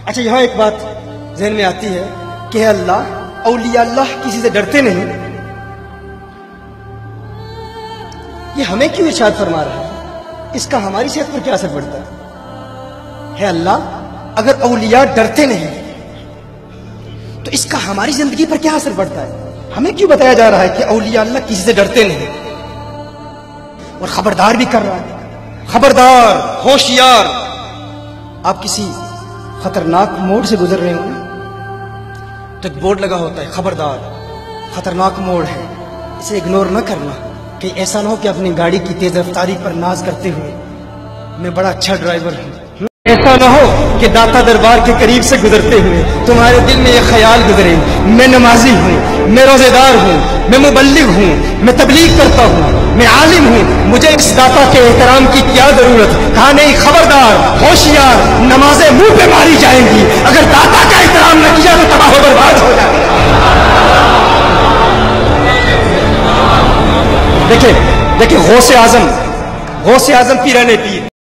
اچھا یہاں ایک بات ذہن میں آتی ہے کہ اللہ اولیاء اللہ کسی سے ڈرتے نہیں، یہ ہمیں کیوں ارشاد فرما رہا ہے؟ اس کا ہماری صحت پر کیا اثر پڑتا ہے اللہ اگر اولیاء ڈرتے نہیں تو اس کا ہماری زندگی پر کیا اثر پڑتا ہے؟ ہمیں کیوں بتایا جا رہا ہے کہ اولیاء اللہ کسی سے ڈرتے نہیں، اور خبردار بھی کر رہا ہے، خبردار، ہوشیار۔ آپ کسی خطرناک موڑ سے گزر رہے ہوں تو ایک بورڈ لگا ہوتا ہے، خبردار، خطرناک موڑ ہے، اسے اگنور نہ کرنا، کہ ایسا نہ ہو کہ اپنی گاڑی کی تیز رفتاری پر ناز کرتے ہوئے میں بڑا اچھا ڈرائیور ہوں، ایسا نہ ہو کہ داتا دربار کے قریب سے گزرتے ہوئے تمہارے دل میں یہ خیال گزرے میں نمازی ہوں، میں روزے دار ہوں، میں مبلغ ہوں، میں تبلیغ کرتا ہوں، میں عالم ہوں، مجھے اس داتا کے احترام کی کیا ضرورت؟ کہا نہیں، خبردار، ہوشیار، نمازیں منہ پہ ماری جائیں گی، اگر داتا کا احترام نہ کیا تو تباہ و برباد ہو جائے گا۔ دیکھیں غوث اعظم پیرانے پیر